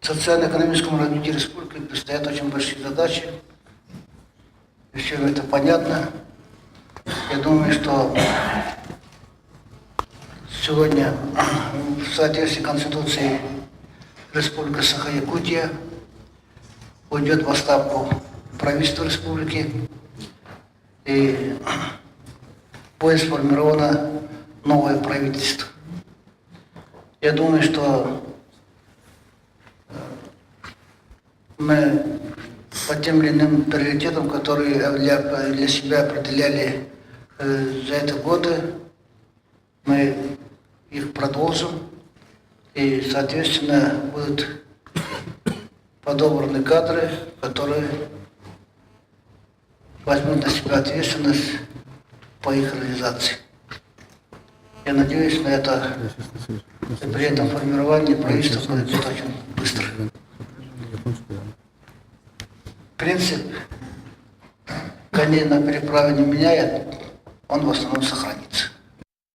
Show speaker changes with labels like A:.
A: социально-экономическому развитию республики предстоят очень большие задачи. И всем это понятно. Я думаю, что сегодня в соответствии с Конституцией Республики Саха-Якутия уйдет в отставку правительство республики и будет сформировано новое правительство. Я думаю, что мы по тем или иным приоритетам, которые для себя определяли за эти годы, мы их продолжим, и, соответственно, будут подобраны кадры, которые возьмут на себя ответственность по их реализации. Я надеюсь на это, и при этом формирование правительства будет очень быстро. Принцип коней на переправе не меняет, он в основном сохранится.